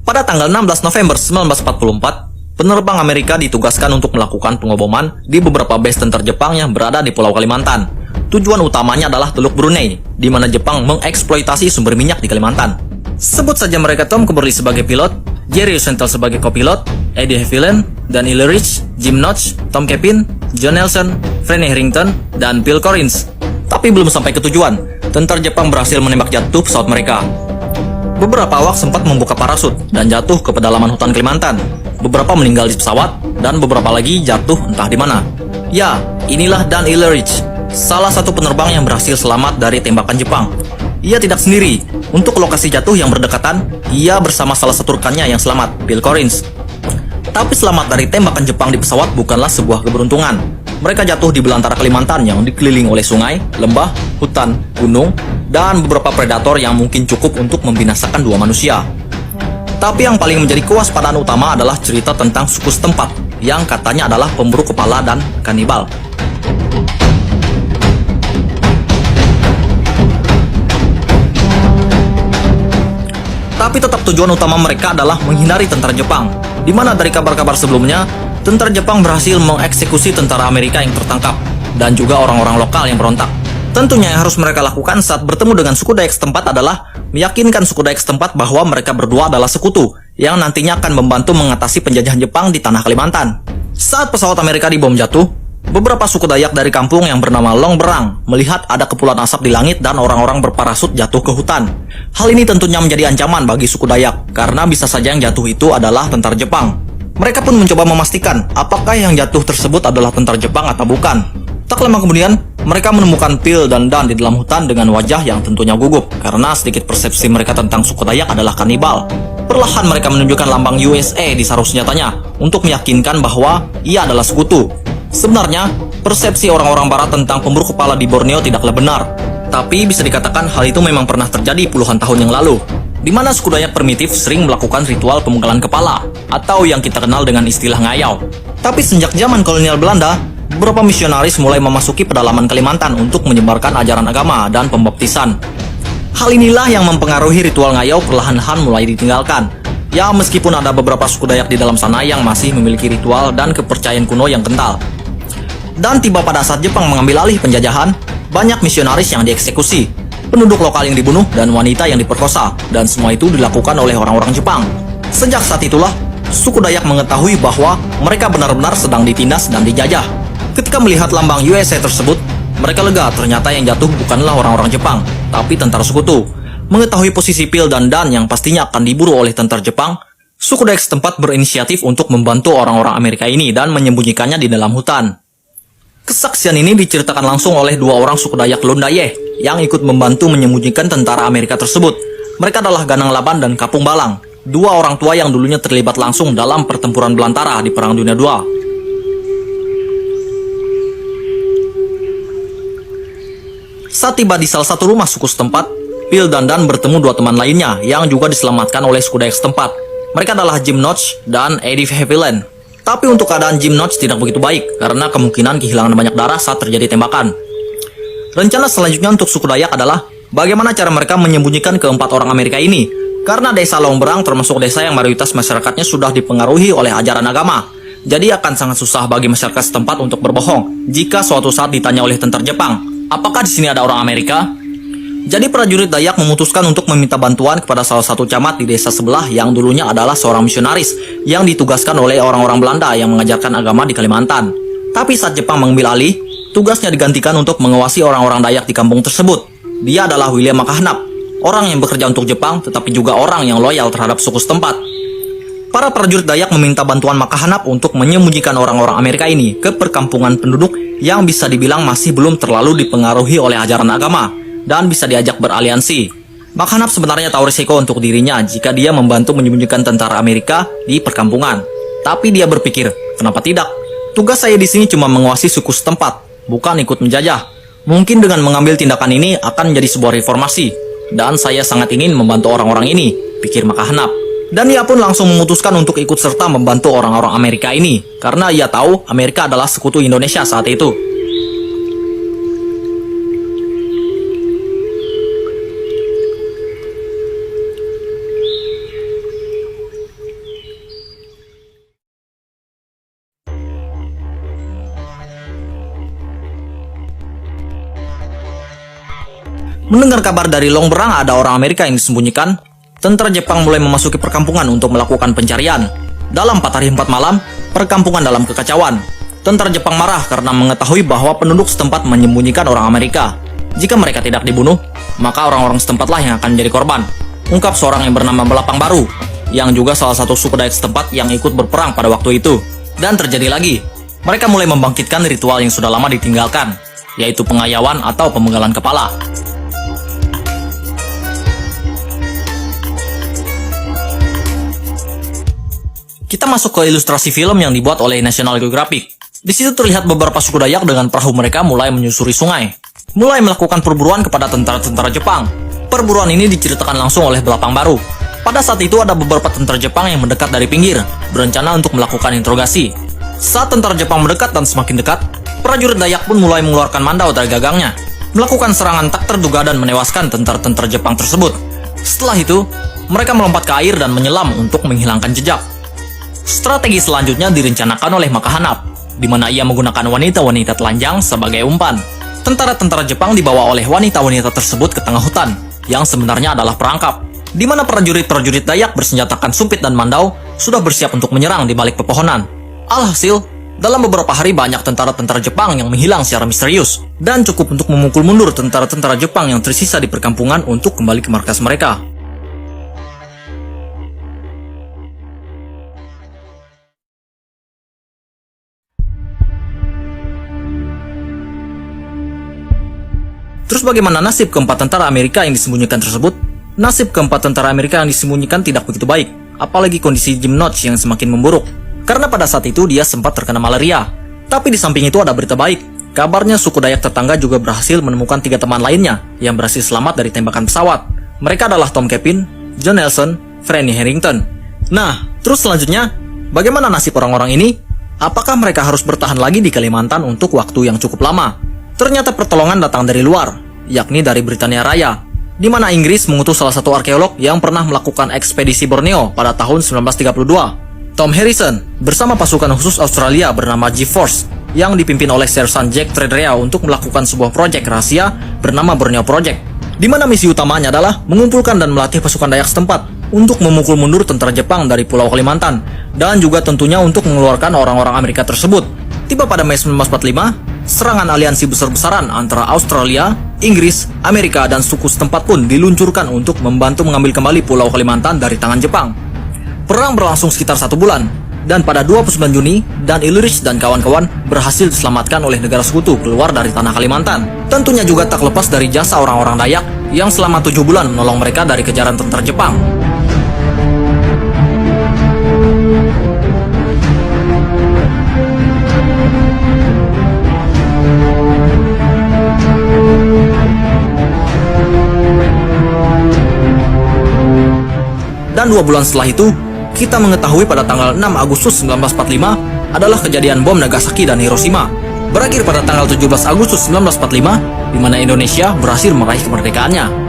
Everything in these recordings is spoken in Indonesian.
Pada tanggal 16 November 1944, penerbang Amerika ditugaskan untuk melakukan pengoboman di beberapa base tentara Jepang yang berada di Pulau Kalimantan. Tujuan utamanya adalah Teluk Brunei, di mana Jepang mengeksploitasi sumber minyak di Kalimantan. Sebut saja mereka Tom Cumberly sebagai pilot, Jerry Rosenthal sebagai kopilot, Eddie Haviland, Dan Hillerich, Jim Notch, Tom Kepin, John Nelson, Franny Harrington, dan Bill Corrins. Tapi belum sampai ke tujuan, tentara Jepang berhasil menembak jatuh pesawat mereka. Beberapa awak sempat membuka parasut dan jatuh ke pedalaman hutan Kalimantan. Beberapa meninggal di pesawat dan beberapa lagi jatuh entah di mana. Ya, inilah Dan Hillerich, salah satu penerbang yang berhasil selamat dari tembakan Jepang. Ia tidak sendiri. Untuk lokasi jatuh yang berdekatan, ia bersama salah satu rekannya yang selamat, Bill Corrins. Tapi selamat dari tembakan Jepang di pesawat bukanlah sebuah keberuntungan. Mereka jatuh di belantara Kalimantan yang dikelilingi oleh sungai, lembah, hutan, gunung, dan beberapa predator yang mungkin cukup untuk membinasakan dua manusia. Tapi yang paling menjadi kewaspadaan utama adalah cerita tentang suku setempat, yang katanya adalah pemburu kepala dan kanibal. Tapi tetap tujuan utama mereka adalah menghindari tentara Jepang, di mana dari kabar-kabar sebelumnya, tentara Jepang berhasil mengeksekusi tentara Amerika yang tertangkap, dan juga orang-orang lokal yang berontak. Tentunya yang harus mereka lakukan saat bertemu dengan suku Dayak setempat adalah meyakinkan suku Dayak setempat bahwa mereka berdua adalah sekutu, yang nantinya akan membantu mengatasi penjajahan Jepang di tanah Kalimantan. Saat pesawat Amerika dibom jatuh, beberapa suku Dayak dari kampung yang bernama Long Berang melihat ada kepulan asap di langit dan orang-orang berparasut jatuh ke hutan. Hal ini tentunya menjadi ancaman bagi suku Dayak, karena bisa saja yang jatuh itu adalah tentara Jepang. Mereka pun mencoba memastikan apakah yang jatuh tersebut adalah tentara Jepang atau bukan. Tak lama kemudian, mereka menemukan Bill dan Dan di dalam hutan dengan wajah yang tentunya gugup, karena sedikit persepsi mereka tentang suku Dayak adalah kanibal. Perlahan mereka menunjukkan lambang USA di sarung senjatanya untuk meyakinkan bahwa ia adalah sekutu. Sebenarnya, persepsi orang-orang barat tentang pemburu kepala di Borneo tidaklah benar. Tapi bisa dikatakan hal itu memang pernah terjadi puluhan tahun yang lalu, di mana suku Dayak primitif sering melakukan ritual pemenggalan kepala, atau yang kita kenal dengan istilah ngayau. Tapi sejak zaman kolonial Belanda, beberapa misionaris mulai memasuki pedalaman Kalimantan untuk menyebarkan ajaran agama dan pembaptisan. Hal inilah yang mempengaruhi ritual ngayau perlahan-lahan mulai ditinggalkan. Ya, meskipun ada beberapa suku Dayak di dalam sana yang masih memiliki ritual dan kepercayaan kuno yang kental. Dan tiba pada saat Jepang mengambil alih penjajahan, banyak misionaris yang dieksekusi, penduduk lokal yang dibunuh, dan wanita yang diperkosa, dan semua itu dilakukan oleh orang-orang Jepang. Sejak saat itulah, suku Dayak mengetahui bahwa mereka benar-benar sedang ditindas dan dijajah. Ketika melihat lambang USA tersebut, mereka lega ternyata yang jatuh bukanlah orang-orang Jepang, tapi tentara sekutu. Mengetahui posisi Bill dan Dan yang pastinya akan diburu oleh tentara Jepang, suku Dayak setempat berinisiatif untuk membantu orang-orang Amerika ini dan menyembunyikannya di dalam hutan. Kesaksian ini diceritakan langsung oleh dua orang suku Dayak Lundayeh yang ikut membantu menyembunyikan tentara Amerika tersebut. Mereka adalah Ganang Laban dan Kapung Balang, dua orang tua yang dulunya terlibat langsung dalam pertempuran belantara di Perang Dunia II. Saat tiba di salah satu rumah suku setempat, Bill dan Dan bertemu dua teman lainnya yang juga diselamatkan oleh suku Dayak setempat. Mereka adalah Jim Notch dan Eddie Haviland. Tapi untuk keadaan Jim Notch tidak begitu baik karena kemungkinan kehilangan banyak darah saat terjadi tembakan. Rencana selanjutnya untuk suku Dayak adalah bagaimana cara mereka menyembunyikan keempat orang Amerika ini, karena desa Long Berang termasuk desa yang mayoritas masyarakatnya sudah dipengaruhi oleh ajaran agama. Jadi akan sangat susah bagi masyarakat setempat untuk berbohong jika suatu saat ditanya oleh tentara Jepang, apakah di sini ada orang Amerika? Jadi prajurit Dayak memutuskan untuk meminta bantuan kepada salah satu camat di desa sebelah yang dulunya adalah seorang misionaris yang ditugaskan oleh orang-orang Belanda yang mengajarkan agama di Kalimantan. Tapi saat Jepang mengambil alih, tugasnya digantikan untuk mengawasi orang-orang Dayak di kampung tersebut. Dia adalah William Makahnap, orang yang bekerja untuk Jepang tetapi juga orang yang loyal terhadap suku setempat. Para prajurit Dayak meminta bantuan Makahanap untuk menyembunyikan orang-orang Amerika ini ke perkampungan penduduk yang bisa dibilang masih belum terlalu dipengaruhi oleh ajaran agama dan bisa diajak beraliansi. Makahanap sebenarnya tahu risiko untuk dirinya jika dia membantu menyembunyikan tentara Amerika di perkampungan. Tapi dia berpikir, kenapa tidak? Tugas saya di sini cuma menguasai suku setempat, bukan ikut menjajah. Mungkin dengan mengambil tindakan ini akan menjadi sebuah reformasi. Dan saya sangat ingin membantu orang-orang ini, pikir Makahanap. Dan ia pun langsung memutuskan untuk ikut serta membantu orang-orang Amerika ini, karena ia tahu Amerika adalah sekutu Indonesia saat itu. Mendengar kabar dari Longberang ada orang Amerika yang disembunyikan, tentara Jepang mulai memasuki perkampungan untuk melakukan pencarian. Dalam 4 hari 4 malam, perkampungan dalam kekacauan. Tentara Jepang marah karena mengetahui bahwa penduduk setempat menyembunyikan orang Amerika. Jika mereka tidak dibunuh, maka orang-orang setempatlah yang akan menjadi korban. Ungkap seorang yang bernama Belapang Baru, yang juga salah satu suku Dayak setempat yang ikut berperang pada waktu itu. Dan terjadi lagi, mereka mulai membangkitkan ritual yang sudah lama ditinggalkan, yaitu pengayauan atau pemenggalan kepala. Kita masuk ke ilustrasi film yang dibuat oleh National Geographic. Di situ terlihat beberapa suku Dayak dengan perahu mereka mulai menyusuri sungai, mulai melakukan perburuan kepada tentara-tentara Jepang. Perburuan ini diceritakan langsung oleh Belapang Baru. Pada saat itu ada beberapa tentara Jepang yang mendekat dari pinggir, berencana untuk melakukan interogasi. Saat tentara Jepang mendekat dan semakin dekat, prajurit Dayak pun mulai mengeluarkan mandau dari gagangnya, melakukan serangan tak terduga dan menewaskan tentara-tentara Jepang tersebut. Setelah itu, mereka melompat ke air dan menyelam untuk menghilangkan jejak. Strategi selanjutnya direncanakan oleh Makahanap, di mana ia menggunakan wanita-wanita telanjang sebagai umpan. Tentara-tentara Jepang dibawa oleh wanita-wanita tersebut ke tengah hutan, yang sebenarnya adalah perangkap, di mana prajurit-prajurit Dayak bersenjatakan sumpit dan mandau sudah bersiap untuk menyerang di balik pepohonan. Alhasil, dalam beberapa hari banyak tentara-tentara Jepang yang menghilang secara misterius, dan cukup untuk memukul mundur tentara-tentara Jepang yang tersisa di perkampungan untuk kembali ke markas mereka. Terus bagaimana nasib keempat tentara Amerika yang disembunyikan tersebut? Nasib keempat tentara Amerika yang disembunyikan tidak begitu baik, apalagi kondisi Jim Notch yang semakin memburuk. Karena pada saat itu dia sempat terkena malaria. Tapi di samping itu ada berita baik. Kabarnya suku Dayak tetangga juga berhasil menemukan 3 teman lainnya yang berhasil selamat dari tembakan pesawat. Mereka adalah Tom Kepin, John Nelson, Franny Harrington. Nah, terus selanjutnya, bagaimana nasib orang-orang ini? Apakah mereka harus bertahan lagi di Kalimantan untuk waktu yang cukup lama? Ternyata pertolongan datang dari luar, yakni dari Britania Raya, di mana Inggris mengutus salah satu arkeolog yang pernah melakukan ekspedisi Borneo pada tahun 1932. Tom Harrison bersama pasukan khusus Australia bernama G-Force yang dipimpin oleh Sersan Jack Tredrea untuk melakukan sebuah proyek rahasia bernama Borneo Project, di mana misi utamanya adalah mengumpulkan dan melatih pasukan Dayak setempat untuk memukul mundur tentara Jepang dari Pulau Kalimantan, dan juga tentunya untuk mengeluarkan orang-orang Amerika tersebut. Tiba pada Mei 1945, serangan aliansi besar-besaran antara Australia, Inggris, Amerika, dan suku setempat pun diluncurkan untuk membantu mengambil kembali Pulau Kalimantan dari tangan Jepang. Perang berlangsung sekitar 1 bulan, dan pada 29 Juni, Dan Ilrich dan kawan-kawan berhasil diselamatkan oleh negara sekutu keluar dari tanah Kalimantan. Tentunya juga tak lepas dari jasa orang-orang Dayak yang selama 7 bulan menolong mereka dari kejaran tentara Jepang. Dan 2 bulan setelah itu, kita mengetahui pada tanggal 6 Agustus 1945 adalah kejadian bom Nagasaki dan Hiroshima. Berakhir pada tanggal 17 Agustus 1945, di mana Indonesia berhasil meraih kemerdekaannya.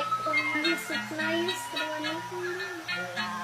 like when you surprise the one